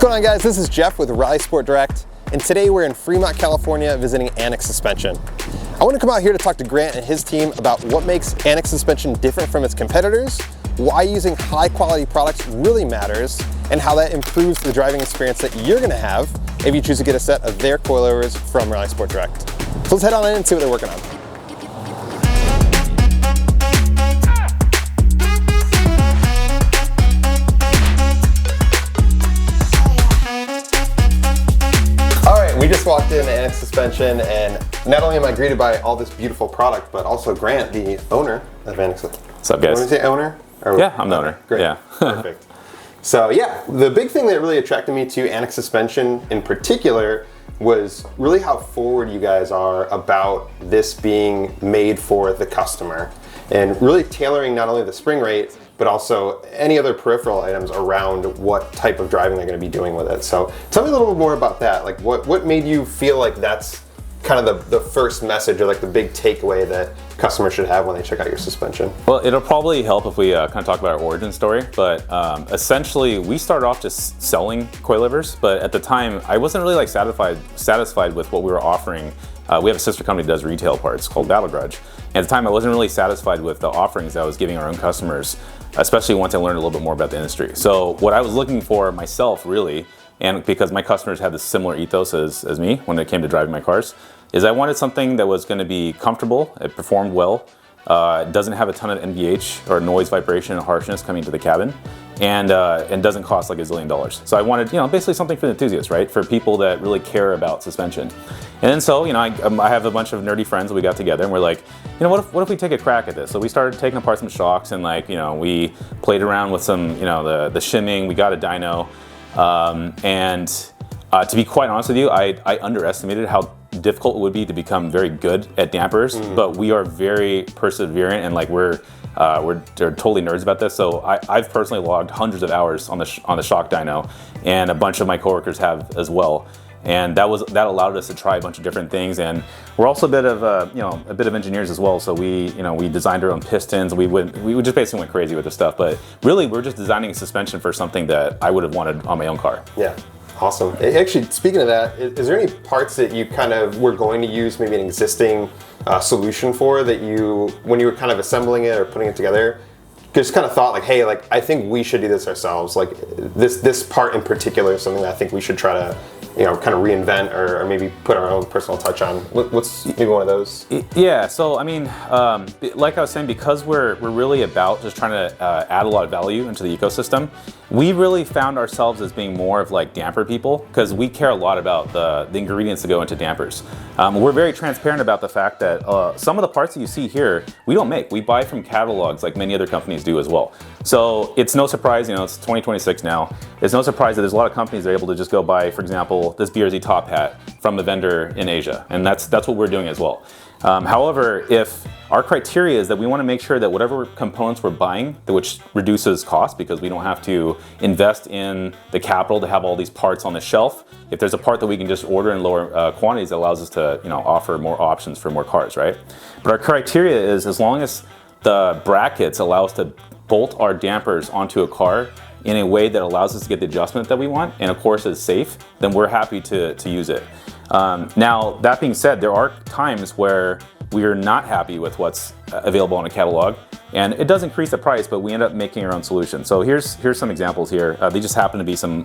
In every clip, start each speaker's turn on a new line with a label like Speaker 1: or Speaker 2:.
Speaker 1: going on, guys? This is Jeff with Rally Sport Direct, and today we're in Fremont, California visiting Annex Suspension. I want to come out here to talk to Grant and his team about what makes Annex Suspension different from its competitors, why using high quality products really matters, and how that improves the driving experience that you're going to have if you choose to get a set of their coilovers from Rally Sport Direct. So let's head on in and see what they're working on. We just walked in Annex Suspension, and not only am I greeted by all this beautiful product, but also Grant, the owner of Annex.
Speaker 2: What's up, guys?
Speaker 1: Want to say owner? Or,
Speaker 2: yeah, I'm the owner.
Speaker 1: Great.
Speaker 2: Yeah.
Speaker 1: Perfect. So yeah, the big thing that really attracted me to Annex Suspension in particular was really how forward you guys are about this being made for the customer, and really tailoring not only the spring rate, but also any other peripheral items around what type of driving they're going to be doing with it. So tell me a little bit more about that. Like what made you feel like that's kind of the first message, or like the big takeaway that customers should have when they check out your suspension?
Speaker 2: Well, it'll probably help if we kind of talk about our origin story, but essentially we started off just selling coilovers, but at the time I wasn't really like satisfied with what we were offering. We have a sister company that does retail parts called Battle Grudge. And at the time I wasn't really satisfied with the offerings that I was giving our own customers, especially once I learned a little bit more about the industry. So what I was looking for myself really, and because my customers had this similar ethos as me when it came to driving my cars, is I wanted something that was going to be comfortable, it performed well, it doesn't have a ton of NVH or noise, vibration, and harshness coming to the cabin, and doesn't cost like $1 zillion. So I wanted, basically something for the enthusiasts, right? For people that really care about suspension. And then so, I have a bunch of nerdy friends that we got together and we're like, what if we take a crack at this? So we started taking apart some shocks and we played around with some, the shimming, we got a dyno. To be quite honest with you, I underestimated how difficult it would be to become very good at dampers, but we are very perseverant and we're totally nerds about this. So I've personally logged hundreds of hours on the shock dyno, and a bunch of my coworkers have as well. And that allowed us to try a bunch of different things. And we're also a bit of engineers as well. So we designed our own pistons. We just basically went crazy with this stuff. But really, we're just designing a suspension for something that I would have wanted on my own car.
Speaker 1: Yeah. Awesome. Actually, speaking of that, is there any parts that you kind of were going to use maybe an existing solution for that when you were kind of assembling it or putting it together, just kind of thought like, hey, I think we should do this ourselves. Like this part in particular is something that I think we should try to, kind of reinvent or maybe put our own personal touch on. What's maybe one of those?
Speaker 2: Yeah, so like I was saying, because we're really about just trying to add a lot of value into the ecosystem, we really found ourselves as being more of damper people, because we care a lot about the ingredients that go into dampers. We're very transparent about the fact that some of the parts that you see here, we don't make. We buy from catalogs like many other companies do as well. So it's no surprise, it's 2026 now, it's no surprise that there's a lot of companies that are able to just go buy, for example, this BRZ top hat from a vendor in Asia, and that's what we're doing as well. However, if our criteria is that we want to make sure that whatever components we're buying, which reduces cost because we don't have to invest in the capital to have all these parts on the shelf. If there's a part that we can just order in lower quantities, it allows us to offer more options for more cars, right? But our criteria is as long as the brackets allow us to bolt our dampers onto a car in a way that allows us to get the adjustment that we want, and of course is safe, then we're happy to use it. Now, that being said, there are times where we are not happy with what's available on a catalog, and it does increase the price, but we end up making our own solution. So here's some examples here. They just happen to be some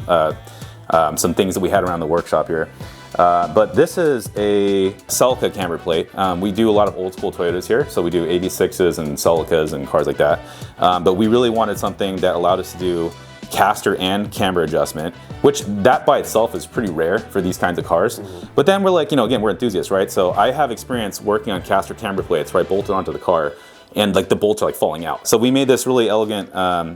Speaker 2: things that we had around the workshop here. But this is a Celica camber plate. We do a lot of old school Toyotas here, so we do 86s and Celicas and cars like that. But we really wanted something that allowed us to do caster and camber adjustment, which that by itself is pretty rare for these kinds of cars. But then we're like, again, we're enthusiasts, right? So I have experience working on caster camber plates, right, bolted onto the car, and the bolts are falling out. So we made this really elegant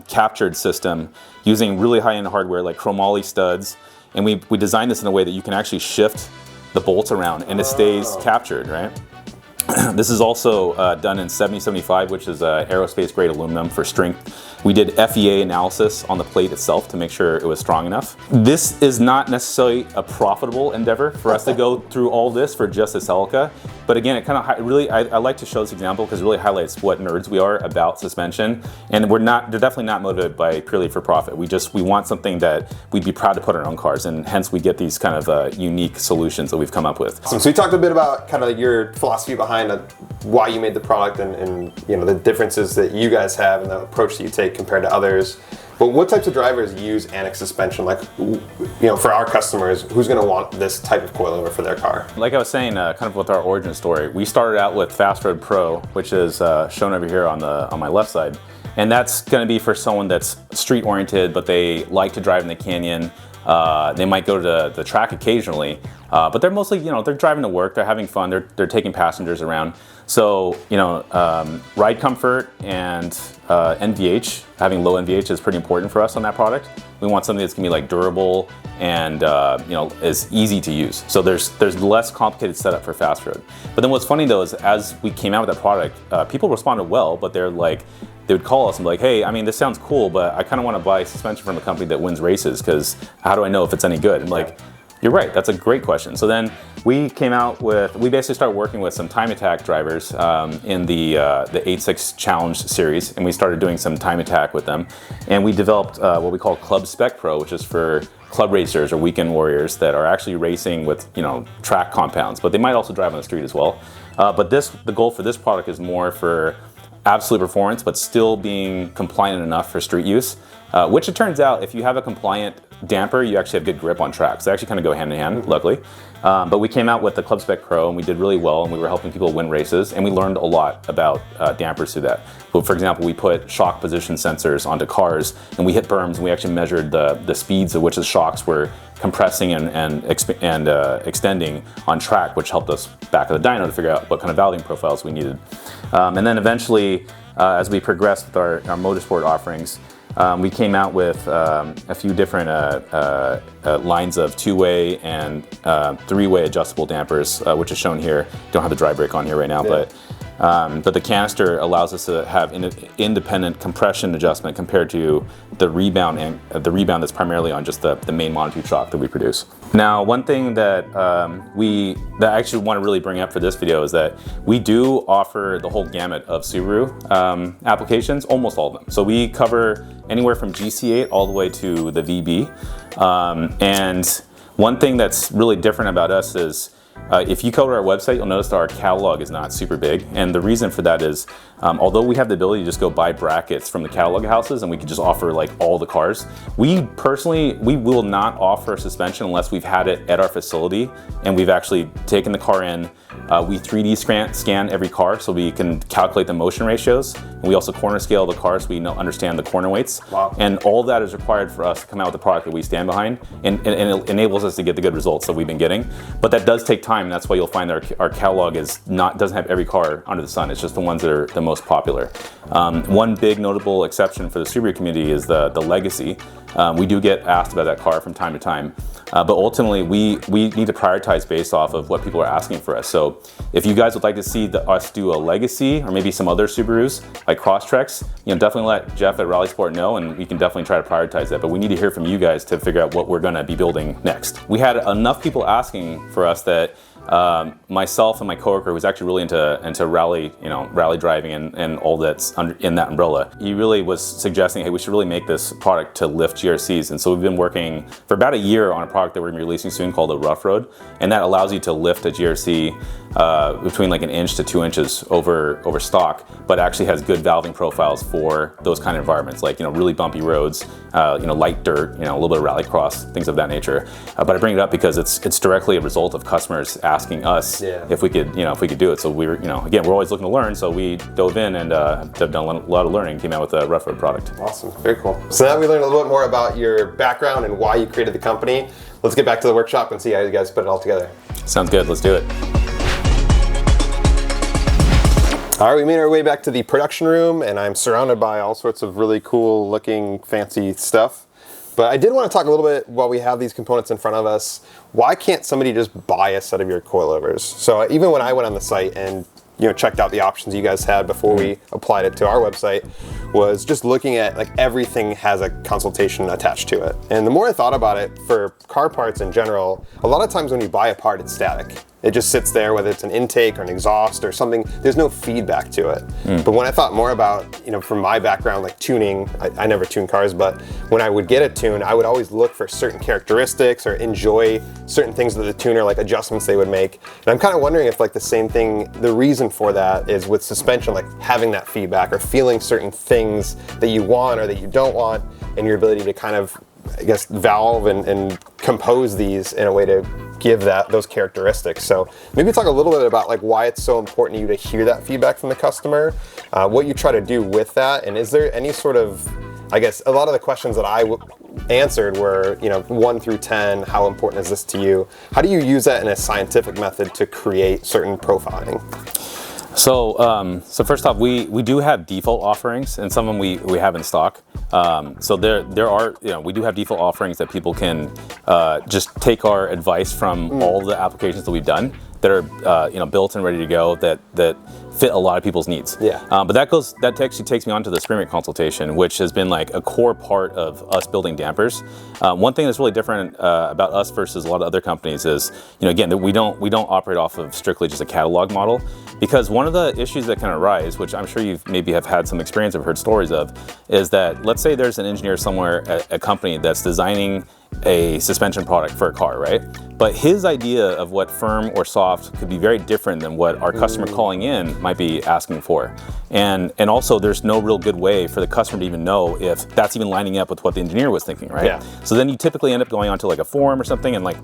Speaker 2: captured system using really high-end hardware like chromoly studs, and we designed this in a way that you can actually shift the bolts around and it stays captured, right? This is also done in 7075, which is aerospace grade aluminum for strength. We did FEA analysis on the plate itself to make sure it was strong enough. This is not necessarily a profitable endeavor for us to go through all this for just a Celica. But again, it kind of really, I like to show this example because it really highlights what nerds we are about suspension. And they're definitely not motivated by purely for profit. We want something that we'd be proud to put on our own cars, and hence we get these kind of unique solutions that we've come up with.
Speaker 1: So we talked a bit about kind of your philosophy behind why you made the product and you know the differences that you guys have and the approach that you take compared to others. But what types of drivers use Annex Suspension? Like, you know, for our customers, who's going to want this type of coilover for their car?
Speaker 2: Like I was saying, kind of with our origin story, we started out with Fast Road Pro, which is shown over here on my left side. And that's going to be for someone that's street oriented, but they like to drive in the canyon. They might go to the track occasionally, but they're mostly, you know, they're driving to work, they're having fun, they're taking passengers around. So, you know, ride comfort and NVH, having low NVH is pretty important for us on that product. We want something that's gonna be like durable and you know, is easy to use. So there's less complicated setup for Fast Road. But then what's funny though is as we came out with that product, people responded well, but they're like, they would call us and be like, hey, I mean, this sounds cool, but I kind of want to buy suspension from a company that wins races, because how do I know if it's any good? I'm like, you're right, that's a great question. So then we came out with, we basically started working with some time attack drivers in the 8.6 Challenge series, and we started doing some time attack with them. And we developed what we call Club Spec Pro, which is for club racers or weekend warriors that are actually racing with, you know, track compounds, but they might also drive on the street as well. But the goal for this product is more for absolute performance, but still being compliant enough for street use, which it turns out if you have a compliant damper, you actually have good grip on tracks. They actually kind of go hand in hand, luckily. But we came out with the Club Spec Pro and we did really well, and we were helping people win races, and we learned a lot about dampers through that. But for example, we put shock position sensors onto cars, and we hit berms, and we actually measured the speeds at which the shocks were compressing and extending on track, which helped us back at the dyno to figure out what kind of valving profiles we needed. And then eventually, as we progressed with our motorsport offerings, we came out with a few different lines of two-way and three-way adjustable dampers, which is shown here. Don't have the dry brake on here right now, yeah. But the canister allows us to have independent compression adjustment compared to the rebound that's primarily on just the main monotube shock that we produce. Now, one thing that that I actually want to really bring up for this video is that we do offer the whole gamut of Subaru applications, almost all of them. So we cover anywhere from GC8 all the way to the VB. And one thing that's really different about us is if you go to our website, you'll notice that our catalog is not super big. And the reason for that is, although we have the ability to just go buy brackets from the catalog houses and we can just offer like all the cars, we will not offer suspension unless we've had it at our facility and we've actually taken the car in. We 3D scan every car so we can calculate the motion ratios. And we also corner scale the car so we understand the corner weights. Wow. And all that is required for us to come out with a product that we stand behind, and it enables us to get the good results that we've been getting. But that does take time, and that's why you'll find that our catalog doesn't have every car under the sun. It's just the ones that are the most popular. One big notable exception for the Subaru community is the Legacy. We do get asked about that car from time to time. But ultimately, we need to prioritize based off of what people are asking for us. So if you guys would like to see us do a Legacy or maybe some other Subarus like Crosstreks, definitely let Jeff at Rally Sport know, and we can definitely try to prioritize that. But we need to hear from you guys to figure out what we're going to be building next. We had enough people asking for us that myself and my coworker, who's actually really into rally, rally driving and all that's in that umbrella, he really was suggesting, hey, we should really make this product to lift GRCs. And so we've been working for about a year on a product that we're going to be releasing soon called the Rough Road, and that allows you to lift a GRC between like 1 inch to 2 inches over stock, but actually has good valving profiles for those kind of environments, like really bumpy roads, light dirt, a little bit of rallycross, things of that nature. But I bring it up because it's directly a result of customers asking us if we could do it. So we're again, we're always looking to learn, so we dove in and have done a lot of learning, came out with a Rough Road product.
Speaker 1: Awesome, very cool. So now we learned a little bit more about your background and why you created the company. Let's get back to the workshop and see how you guys put it all together.
Speaker 2: Sounds good, let's do it.
Speaker 1: All right, we made our way back to the production room, and I'm surrounded by all sorts of really cool looking fancy stuff. But I did want to talk a little bit, while we have these components in front of us, why can't somebody just buy a set of your coilovers? So even when I went on the site and checked out the options you guys had before we applied it to our website, was just looking at like everything has a consultation attached to it. And the more I thought about it, for car parts in general, a lot of times when you buy a part, it's static. It just sits there, whether it's an intake or an exhaust or something, there's no feedback to it. But when I thought more about, from my background, like tuning, I never tune cars, but when I would get a tune, I would always look for certain characteristics or enjoy certain things that the tuner, like adjustments they would make. And I'm kind of wondering if like the same thing, the reason for that is with suspension, like having that feedback or feeling certain things that you want or that you don't want, and your ability to kind of, I guess, valve and compose these in a way to give those characteristics. So maybe talk a little bit about like why it's so important to you to hear that feedback from the customer, what you try to do with that, and is there any sort of, I guess, a lot of the questions that I answered were, 1 through 10, how important is this to you? How do you use that in a scientific method to create certain profiling?
Speaker 2: So first off, we do have default offerings, and some of them we have in stock. So there are, we do have default offerings that people can just take our advice from all the applications that we've done that are built and ready to go that fit a lot of people's needs.
Speaker 1: Yeah.
Speaker 2: But that actually takes me on to the spring rate consultation, which has been like a core part of us building dampers. One thing that's really different about us versus a lot of other companies is, again, that we don't operate off of strictly just a catalog model, because one of the issues that can arise, which I'm sure you've maybe have had some experience or heard stories of, is that let's say there's an engineer somewhere at a company that's designing a suspension product for a car, right? But his idea of what firm or soft could be very different than what our customer calling in might be asking for. And also there's no real good way for the customer to even know if that's even lining up with what the engineer was thinking, right?
Speaker 1: Yeah.
Speaker 2: So then you typically end up going onto like a forum or something and like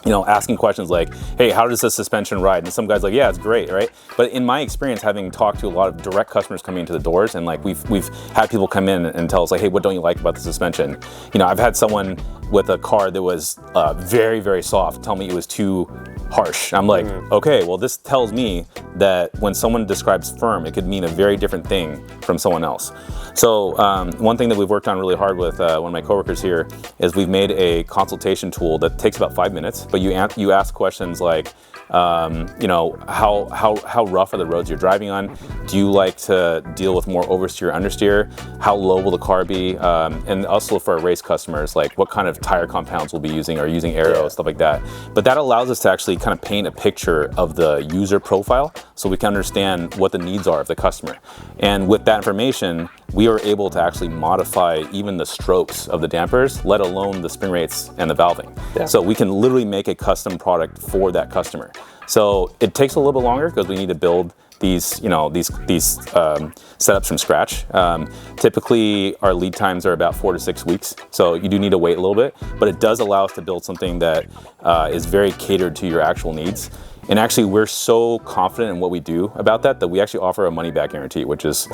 Speaker 2: asking questions like, hey, how does this suspension ride? And some guy's like, yeah, it's great, right? But in my experience, having talked to a lot of direct customers coming into the doors, and like we've had people come in and tell us like, hey, what don't you like about the suspension? I've had someone with a car that was very, very soft tell me it was too harsh. I'm like, okay, well, this tells me that when someone describes firm, it could mean a very different thing from someone else. So one thing that we've worked on really hard with one of my coworkers here is we've made a consultation tool that takes about 5 minutes, but you ask questions like, how rough are the roads you're driving on? Do you like to deal with more oversteer, understeer? How low will the car be? And also for our race customers, like what kind of tire compounds we'll be using, or using aero, stuff like that. But that allows us to actually kind of paint a picture of the user profile so we can understand what the needs are of the customer. And with that information, we are able to actually modify even the strokes of the dampers, let alone the spring rates and the valving. Yeah. So we can literally make a custom product for that customer. So it takes a little bit longer because we need to build these setups from scratch. Typically, our lead times are about 4 to 6 weeks, so you do need to wait a little bit. But it does allow us to build something that is very catered to your actual needs. And actually, we're so confident in what we do about that we actually offer a money-back guarantee, which is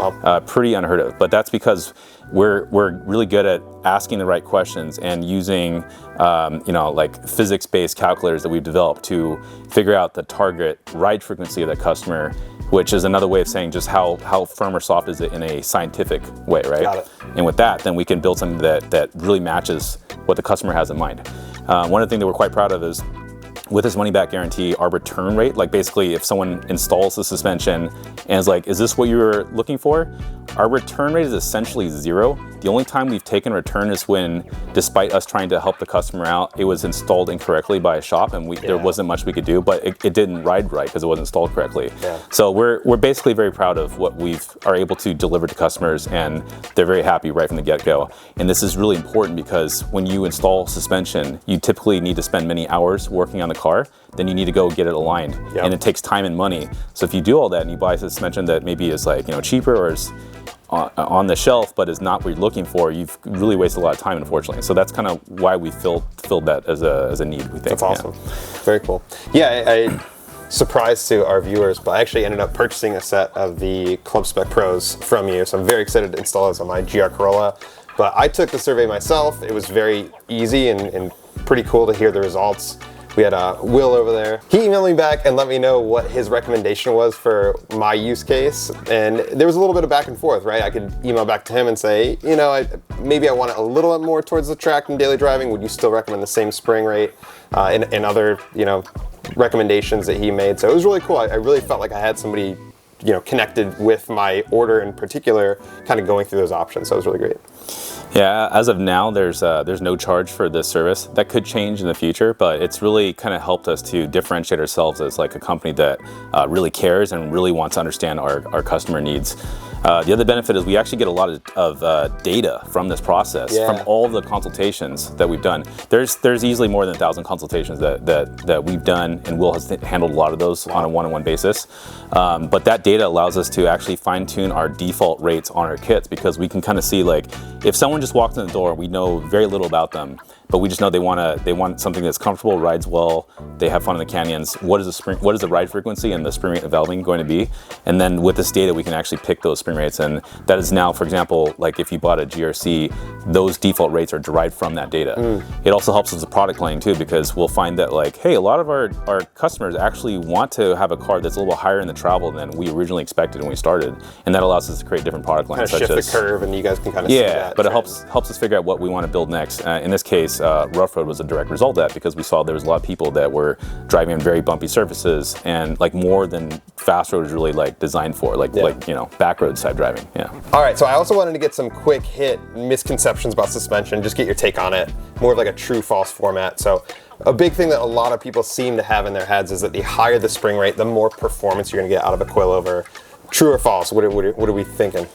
Speaker 2: pretty unheard of. But that's because we're really good at asking the right questions and using like physics-based calculators that we've developed to figure out the target ride frequency of that customer, which is another way of saying just how firm or soft is it in a scientific way, right?
Speaker 1: Got it.
Speaker 2: And with that, then we can build something that really matches what the customer has in mind. One of the things that we're quite proud of is, with this money-back guarantee, our return rate, like basically if someone installs the suspension and is like, is this what you were looking for? Our return rate is essentially 0. The only time we've taken a return is when, despite us trying to help the customer out, it was installed incorrectly by a shop and there wasn't much we could do, but it didn't ride right because it wasn't installed correctly. Yeah. So we're basically very proud of what we are able to deliver to customers, and they're very happy right from the get-go. And this is really important because when you install suspension, you typically need to spend many hours working on the car. Then you need to go get it aligned, and it takes time and money. So if you do all that and you buy a suspension that maybe is like cheaper or is on the shelf but is not what you're looking for, you've really wasted a lot of time, unfortunately. So that's kind of why we filled that as a need, we think.
Speaker 1: That's awesome. Very cool. Yeah, I surprise to our viewers, but I actually ended up purchasing a set of the Club Spec Pros from you, so I'm very excited to install those on my GR Corolla. But I took the survey myself. It was very easy and pretty cool to hear the results. We had Will over there. He emailed me back and let me know what his recommendation was for my use case. And there was a little bit of back and forth, right? I could email back to him and say, you know, maybe I want it a little bit more towards the track and daily driving. Would you still recommend the same spring rate and other, you know, recommendations that he made? So it was really cool. I really felt like I had somebody, you know, connected with my order in particular, kind of going through those options. So it was really great.
Speaker 2: Yeah, as of now, there's no charge for this service. That could change in the future, but it's really kind of helped us to differentiate ourselves as like a company that really cares and really wants to understand our customer needs. The other benefit is we actually get a lot of data from this process, from all the consultations that we've done. There's easily more than 1,000 consultations that we've done, and Will has handled a lot of those on a one-on-one basis. But that data allows us to actually fine-tune our default rates on our kits, because we can kind of see, like, if someone just walked in the door, we know very little about them, but we just know they want something that's comfortable, rides well, they have fun in the canyons. What is the ride frequency and the spring rate evolving going to be? And then with this data, we can actually pick those spring rates. And that is now, for example, like if you bought a GRC, those default rates are derived from that data. It also helps us with product planning too, because we'll find that, like, hey, a lot of our customers actually want to have a car that's a little bit higher in the travel than we originally expected when we started. And that allows us to create different product lines.
Speaker 1: Kind of shift the curve, and you guys can kind of see that.
Speaker 2: But it helps us figure out what we want to build next. In this case, Rough Road was a direct result of that, because we saw there was a lot of people that were driving on very bumpy surfaces, and like more than fast road is really like designed for, like you know, back road type driving. Yeah.
Speaker 1: All right, so I also wanted to get some quick hit misconceptions about suspension, just get your take on it, more of like a true false format. So a big thing that a lot of people seem to have in their heads is that the higher the spring rate, the more performance you're gonna get out of a coilover. True or false? What are we thinking?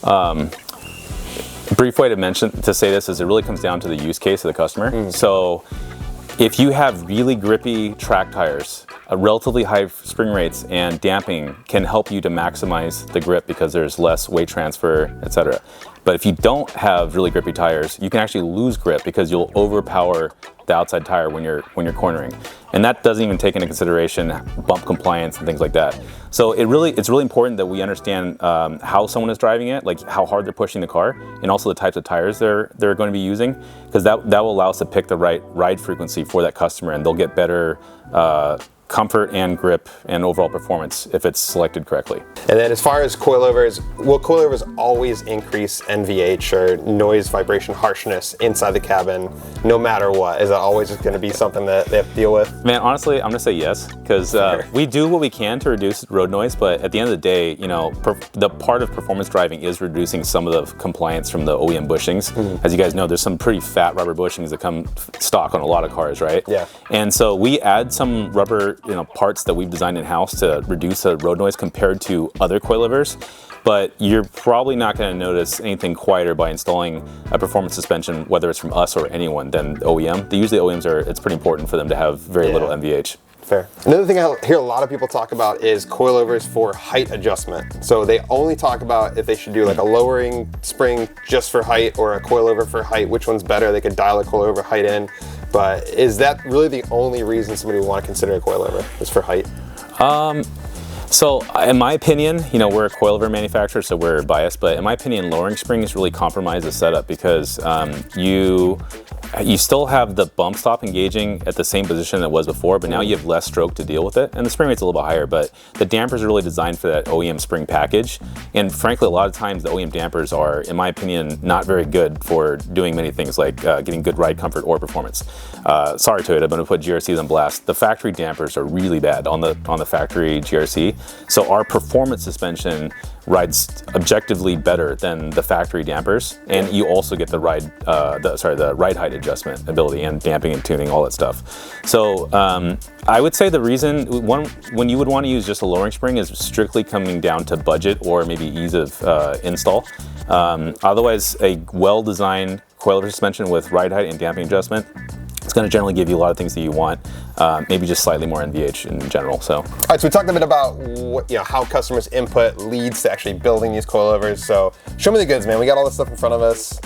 Speaker 2: A brief way to say this is it really comes down to the use case of the customer. So if you have really grippy track tires, relatively high spring rates and damping can help you to maximize the grip because there's less weight transfer, etc. But if you don't have really grippy tires, you can actually lose grip because you'll overpower the outside tire when you're cornering. And that doesn't even take into consideration bump compliance and things like that. So it's really important that we understand how someone is driving it, like how hard they're pushing the car, and also the types of tires they're going to be using, because that will allow us to pick the right ride frequency for that customer, and they'll get better comfort and grip and overall performance if it's selected correctly.
Speaker 1: And then as far as coilovers, will coilovers always increase NVH or noise, vibration, harshness inside the cabin no matter what? Is that always just going to be something that they have to deal with?
Speaker 2: Man, honestly, I'm going to say yes, because we do what we can to reduce road noise, but at the end of the day, you know, the part of performance driving is reducing some of the compliance from the OEM bushings. As you guys know, there's some pretty fat rubber bushings that come stock on a lot of cars, right? Yeah. And so we add some rubber, you know, parts that we've designed in-house to reduce the road noise compared to other coilovers, but you're probably not going to notice anything quieter by installing a performance suspension, whether it's from us or anyone, than OEM. Usually OEMs it's pretty important for them to have very little NVH.
Speaker 1: Fair. Another thing I hear a lot of people talk about is coilovers for height adjustment. So they only talk about if they should do like a lowering spring just for height or a coilover for height, which one's better. They could dial a coilover height in. But is that really the only reason somebody would want to consider a coilover, is for height?
Speaker 2: So in my opinion, you know, we're a coilover manufacturer, so we're biased, but in my opinion, lowering springs really compromise the setup, because you still have the bump stop engaging at the same position that it was before, but now you have less stroke to deal with it, and the spring rate's a little bit higher, but the dampers are really designed for that OEM spring package. And frankly, a lot of times the OEM dampers are, in my opinion, not very good for doing many things like getting good ride comfort or performance. Sorry Toyota, I'm gonna put GRCs on blast. The factory dampers are really bad on the factory GRC. So our performance suspension rides objectively better than the factory dampers, and you also get the ride height adjustment ability and damping and tuning, all that stuff. So I would say the reason when you would want to use just a lowering spring is strictly coming down to budget or maybe ease of install. Otherwise, a well-designed coilover suspension with ride height and damping adjustment, it's going to generally give you a lot of things that you want, maybe just slightly more NVH in general. So, all
Speaker 1: right, so we talked a bit about what, you know, how customers' input leads to actually building these coilovers. So show me the goods, man. We got all this stuff in front of us.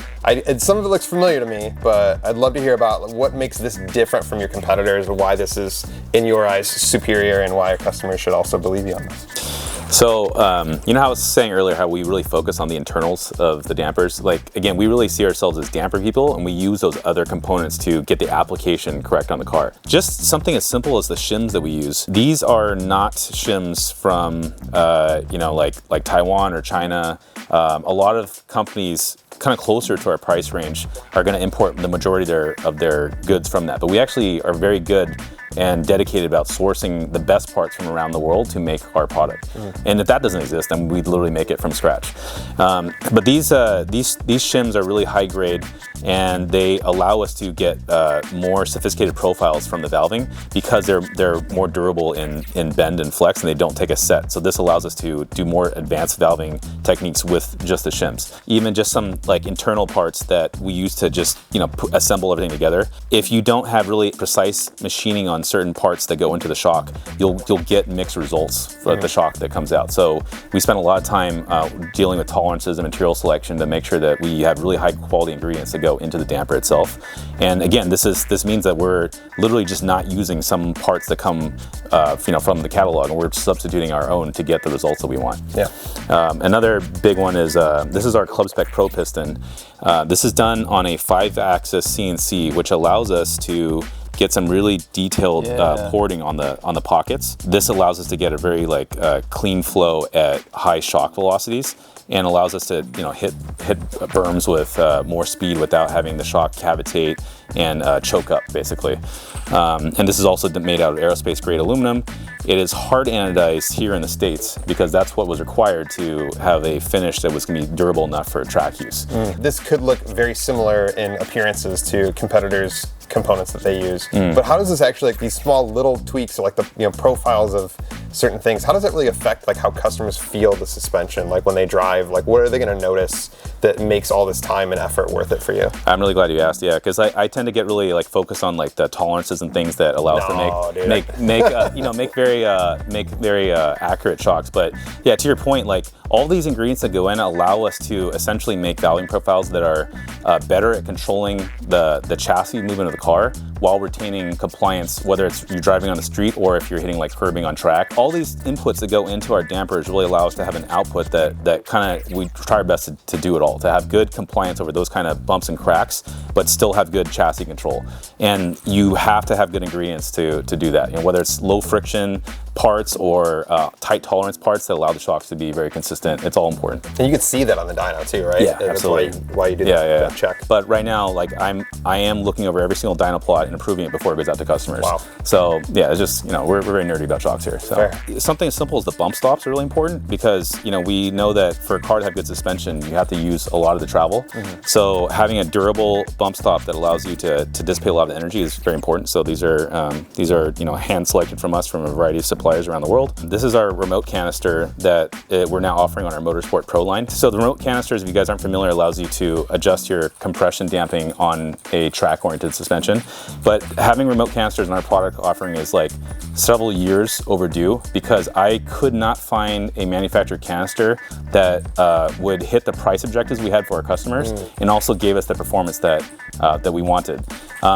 Speaker 1: Some of it looks familiar to me, but I'd love to hear about what makes this different from your competitors, or why this is, in your eyes, superior, and why our customers should also believe you on this.
Speaker 2: So, you know how I was saying earlier how we really focus on the internals of the dampers? Like, again, we really see ourselves as damper people, and we use those other components to get the application correct on the car. Just something as simple as the shims that we use. These are not shims from, you know, like Taiwan or China. A lot of companies kind of closer to our price range are going to import the majority of their goods from that. But we actually are very good and dedicated about sourcing the best parts from around the world to make our product. And if that doesn't exist, then we'd literally make it from scratch. But these shims are really high grade, and they allow us to get more sophisticated profiles from the valving because they're more durable in bend and flex, and they don't take a set. So this allows us to do more advanced valving techniques with just the shims. Even just some like internal parts that we use to just, you know, assemble everything together. If you don't have really precise machining on certain parts that go into the shock, you'll get mixed results for the shock that comes out. So we spend a lot of time dealing with tolerances and material selection to make sure that we have really high quality ingredients that go into the damper itself. And again, this means that we're literally just not using some parts that come you know, from the catalog, and we're substituting our own to get the results that we want.
Speaker 1: Yeah.
Speaker 2: Another big one is this is our Club Spec Pro piston. This is done on a 5-axis CNC, which allows us to get some really detailed porting on the pockets. This allows us to get a very clean flow at high shock velocities, and allows us to, you know, hit berms with more speed without having the shock cavitate and choke up, basically. And this is also made out of aerospace grade aluminum. It is hard anodized here in the States because that's what was required to have a finish that was going to be durable enough for track use.
Speaker 1: This could look very similar in appearances to competitors' components that they use. But how does this actually, like these small little tweaks or like the, you know, profiles of certain things, how does it really affect like how customers feel the suspension? Like when they drive, like what are they going to notice that makes all this time and effort worth it for you?
Speaker 2: I'm really glad you asked, yeah, because I tend to get really like focused on like the tolerances and things that allow us to make very accurate shocks. But yeah, to your point, like all these ingredients that go in allow us to essentially make valving profiles that are better at controlling the chassis movement of the car while retaining compliance, whether it's you're driving on the street or if you're hitting like curbing on track. All these inputs that go into our dampers really allow us to have an output that kind of, we try our best to do it all, to have good compliance over those kind of bumps and cracks, but still have good chassis control. And you have to have good ingredients to do that. You know, whether it's low friction parts or tight tolerance parts that allow the shocks to be very consistent, it's all important.
Speaker 1: And you can see that on the dyno too, right?
Speaker 2: Yeah, absolutely.
Speaker 1: That's why you do that check.
Speaker 2: But right now, like I am looking over every single dyno plot and improving it before it goes out to customers.
Speaker 1: Wow.
Speaker 2: So yeah, it's just, you know, we're very nerdy about shocks here. So
Speaker 1: Fair.
Speaker 2: Something as simple as the bump stops are really important because, you know, we know that for a car to have good suspension, you have to use a lot of the travel. So having a durable bump stop that allows you to dissipate a lot of energy is very important. So these are you know, hand selected from us from a variety of suppliers around the world. This is our remote canister that we're now offering on our Motorsport Pro line. So the remote canisters, if you guys aren't familiar, allows you to adjust your compression damping on a track-oriented suspension. But having remote canisters in our product offering is like several years overdue because I could not find a manufactured canister that would hit the price objectives we had for our customers and also gave us the performance that we wanted.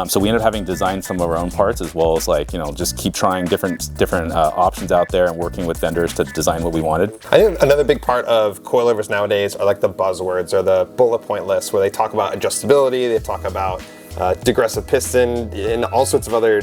Speaker 2: So we ended up having designed some of our own parts, as well as like, you know, just keep trying different options out there and working with vendors to design what we wanted.
Speaker 1: I think another big part of coilovers nowadays are like the buzzwords or the bullet point lists where they talk about adjustability, they talk about degressive piston, and all sorts of other,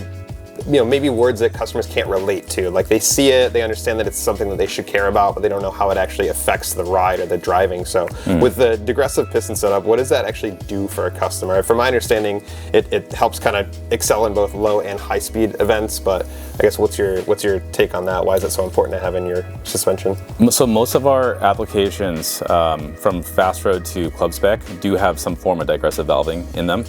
Speaker 1: you know, maybe words that customers can't relate to. Like they see it, they understand that it's something that they should care about, but they don't know how it actually affects the ride or the driving. So with the degressive piston setup, what does that actually do for a customer? From my understanding, it helps kind of excel in both low and high speed events, but I guess what's your take on that? Why is it so important to have in your suspension?
Speaker 2: So most of our applications, from fast road to club spec, do have some form of digressive valving in them.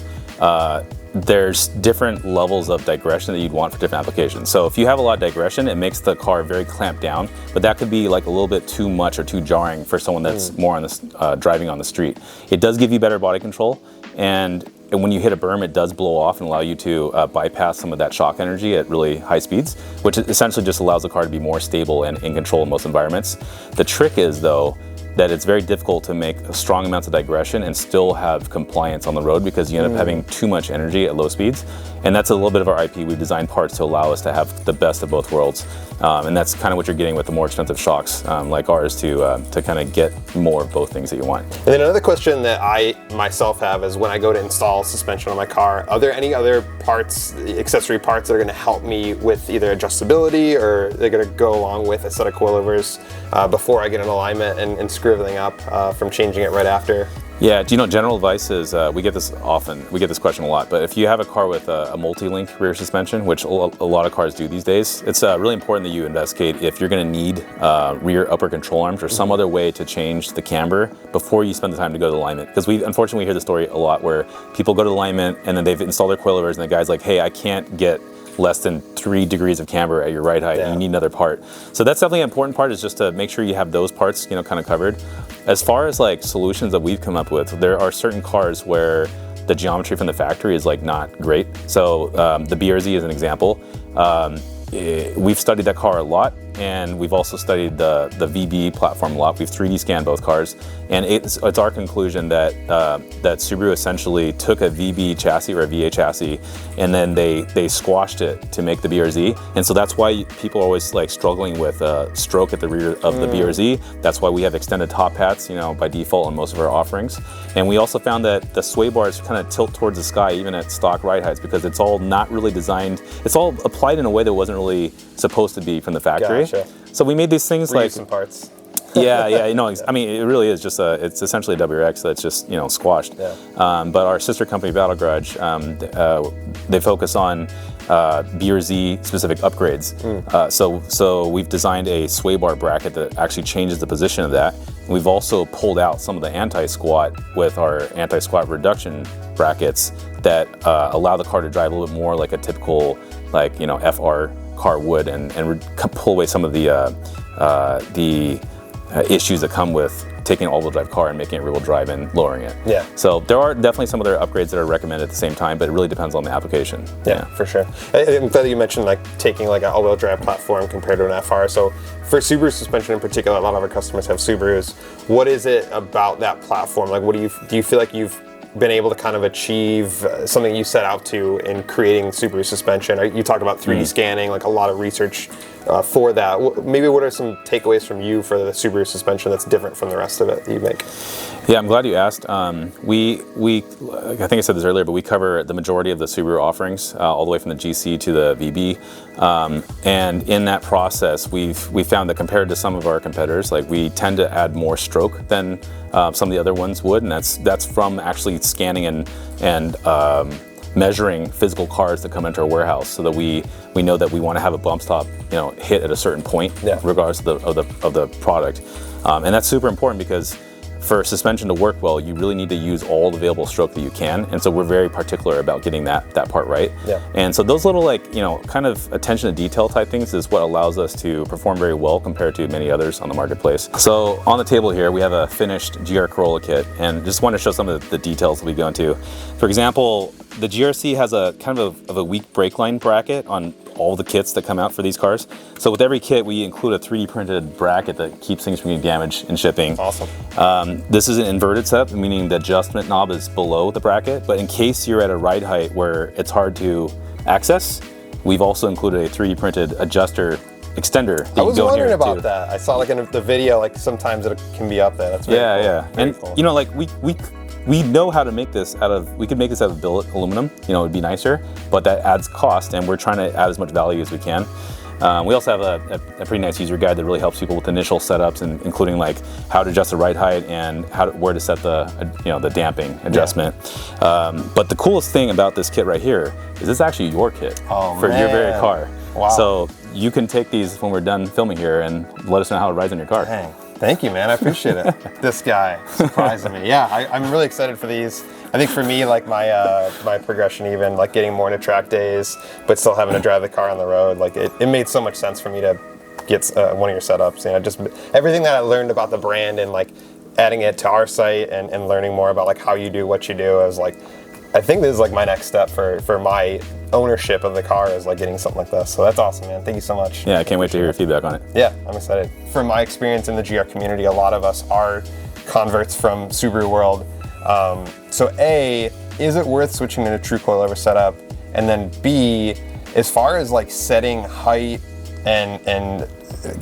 Speaker 2: There's different levels of digression that you'd want for different applications. So if you have a lot of digression, it makes the car very clamped down, but that could be like a little bit too much or too jarring for someone that's more on the driving on the street. It does give you better body control, and when you hit a berm, it does blow off and allow you to bypass some of that shock energy at really high speeds, which essentially just allows the car to be more stable and in control in most environments. The trick is, though, that it's very difficult to make strong amounts of digression and still have compliance on the road because you end up having too much energy at low speeds. And that's a little bit of our IP. We've designed parts to allow us to have the best of both worlds. And that's kind of what you're getting with the more expensive shocks like ours to kind of get more of both things that you want.
Speaker 1: And then another question that I myself have is when I go to install suspension on my car, are there any other parts, accessory parts that are going to help me with either adjustability or they're going to go along with a set of coilovers before I get an alignment and screw everything up from changing it right after?
Speaker 2: Yeah, general advice is, we get this often, we get this question a lot, but if you have a car with a multi-link rear suspension, which a lot of cars do these days, it's really important that you investigate if you're gonna need rear upper control arms or some other way to change the camber before you spend the time to go to the alignment. Because we unfortunately hear the story a lot where people go to the alignment and then they've installed their coilovers and the guy's like, hey, I can't get less than 3 degrees of camber at your ride height, and you need another part. So that's definitely an important part, is just to make sure you have those parts, kind of covered. As far as like solutions that we've come up with, there are certain cars where the geometry from the factory is like not great. So the BRZ is an example. We've studied that car a lot, and we've also studied the VB platform a lot. We've 3D scanned both cars, and it's our conclusion that that Subaru essentially took a VB chassis or a VA chassis, and then they squashed it to make the BRZ. And so that's why people are always like struggling with stroke at the rear of the BRZ. That's why we have extended top hats, by default on most of our offerings. And we also found that the sway bars kind of tilt towards the sky even at stock ride heights because it's all not really designed. It's all applied in a way that wasn't really supposed to be from the factory.
Speaker 1: Gotcha.
Speaker 2: So we made these things
Speaker 1: Reuse
Speaker 2: like
Speaker 1: some parts.
Speaker 2: yeah, I mean, it really is just it's essentially a WRX that's just squashed.
Speaker 1: Yeah.
Speaker 2: But our sister company, Battle Garage, they focus on BRZ specific upgrades. So we've designed a sway bar bracket that actually changes the position of that. We've also pulled out some of the anti-squat with our anti-squat reduction brackets that allow the car to drive a little bit more like a typical FR car would, and pull away some of the issues that come with taking an all-wheel drive car and making it rear-wheel drive and lowering it.
Speaker 1: Yeah.
Speaker 2: So there are definitely some other upgrades that are recommended at the same time, but it really depends on the application.
Speaker 1: Yeah, for sure. I'm glad that you mentioned like taking like an all-wheel drive platform compared to an FR. So for Subaru suspension in particular, a lot of our customers have Subarus. What is it about that platform? Like, what do you feel like you've been able to kind of achieve something you set out to in creating Subaru suspension? You talked about 3D scanning, like a lot of research for that. Maybe what are some takeaways from you for the Subaru suspension that's different from the rest of it that you make?
Speaker 2: Yeah, I'm glad you asked. We I think I said this earlier, but we cover the majority of the Subaru offerings, all the way from the GC to the VB. And in that process, we found that compared to some of our competitors, like we tend to add more stroke than some of the other ones would, and that's from actually scanning and measuring physical cars that come into our warehouse, so that we know that we want to have a bump stop hit at a certain point, regardless of the product. And that's super important because for suspension to work well, you really need to use all the available stroke that you can, and so we're very particular about getting that part right. Yeah. And so those little kind of attention to detail type things is what allows us to perform very well compared to many others on the marketplace. So on the table here, we have a finished GR Corolla kit, and just want to show some of the details that we go into. For example, the GRC has a kind of a weak brake line bracket on all the kits that come out for these cars. So with every kit, we include a 3D printed bracket that keeps things from getting damaged in shipping.
Speaker 1: Awesome.
Speaker 2: This is an inverted setup, meaning the adjustment knob is below the bracket, but in case you're at a ride height where it's hard to access, we've also included a 3D printed adjuster extender.
Speaker 1: I was wondering about that. I saw like in the video, like sometimes it can be up there. That's very cool.
Speaker 2: And
Speaker 1: cool.
Speaker 2: like we know how to make this we could make this out of billet aluminum, it would be nicer, but that adds cost, and we're trying to add as much value as we can. We also have a pretty nice user guide that really helps people with initial setups, and including like how to adjust the ride height and where to set the damping adjustment. But the coolest thing about this kit right here is it's actually your kit for your very car.
Speaker 1: Wow.
Speaker 2: So you can take these when we're done filming here and let us know how it rides on your car.
Speaker 1: Dang. Thank you, man. I appreciate it. This guy surprising me. Yeah, I'm really excited for these. I think for me, like my progression, even like getting more into track days, but still having to drive the car on the road, like it made so much sense for me to get one of your setups. Just everything that I learned about the brand and like adding it to our site and learning more about like how you do what you do. I was like, I think this is like my next step for my ownership of the car as like getting something like this. So that's awesome, man. Thank you so much.
Speaker 2: Yeah, I can't wait to hear your feedback on it.
Speaker 1: Yeah, I'm excited. From my experience in the GR community, a lot of us are converts from Subaru world. So A, is it worth switching to a true coilover setup? And then B, as far as like setting height and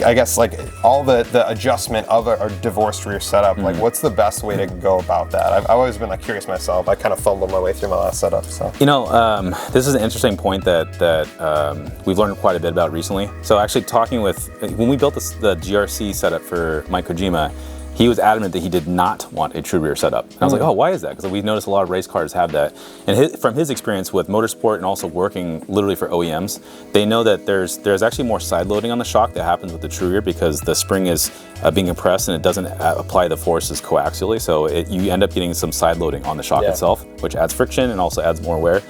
Speaker 1: I guess like all the adjustment of a divorced rear setup, like what's the best way to go about that? I've always been like curious myself. I kind of fumbled my way through my last setup. So
Speaker 2: you know, this is an interesting point that we've learned quite a bit about recently. So actually talking with, when we built the GRC setup for Mike Kojima, he was adamant that he did not want a true rear setup. And I was like, oh, why is that? Because we've noticed a lot of race cars have that. And from his experience with motorsport and also working literally for OEMs, they know that there's actually more side loading on the shock that happens with the true rear because the spring is being compressed and it doesn't apply the forces coaxially. So you end up getting some side loading on the shock itself, which adds friction and also adds more wear.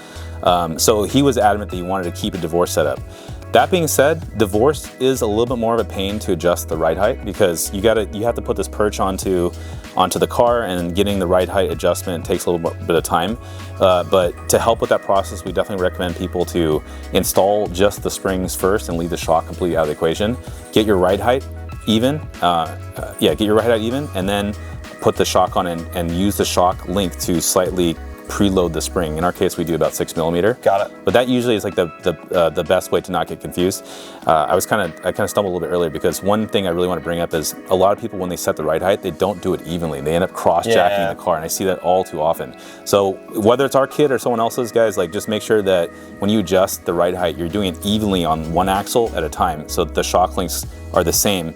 Speaker 2: So he was adamant that he wanted to keep a divorce setup. That being said, divorce is a little bit more of a pain to adjust the ride height because you have to put this perch onto the car, and getting the ride height adjustment takes a little bit of time. But to help with that process, we definitely recommend people to install just the springs first and leave the shock completely out of the equation. Get your ride height even, get your ride height even, and then put the shock on and use the shock length to slightly preload the spring. In our case, we do about 6 millimeter.
Speaker 1: Got it.
Speaker 2: But that usually is like the best way to not get confused. I kind of stumbled a little bit earlier because one thing I really want to bring up is a lot of people, when they set the ride height, they don't do it evenly. They end up cross-jacking the car, and I see that all too often. So whether it's our kit or someone else's, guys, like just make sure that when you adjust the ride height, you're doing it evenly on one axle at a time, so the shock lengths are the same.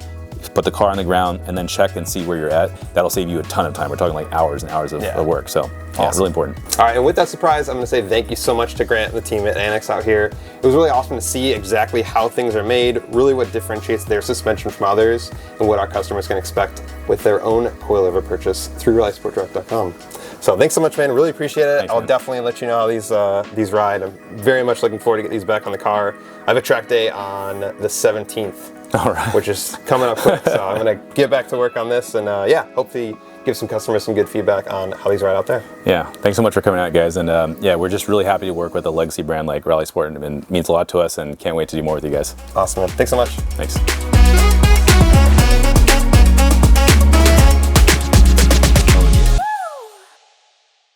Speaker 2: Put the car on the ground and then check and see where you're at. That'll save you a ton of time. We're talking like hours and hours of work. So awesome. Really important.
Speaker 1: All right, and with that surprise, I'm gonna say thank you so much to Grant and the team at Annex out here. It was really awesome to see exactly how things are made, really what differentiates their suspension from others, and what our customers can expect with their own coilover purchase through ReallySportDirect.com. So thanks so much, man. Really appreciate it. Thanks, I'll definitely let you know how these ride. I'm very much looking forward to get these back on the car. I have a track day on the 17th.
Speaker 2: All right.
Speaker 1: Which is coming up quick, so I'm gonna get back to work on this and hopefully give some customers some good feedback on how these ride out there.
Speaker 2: Yeah, thanks so much for coming out, guys, and we're just really happy to work with a legacy brand like Rally Sport, and it means a lot to us, and can't wait to do more with you guys.
Speaker 1: Awesome, man. Thanks so much.
Speaker 2: Thanks.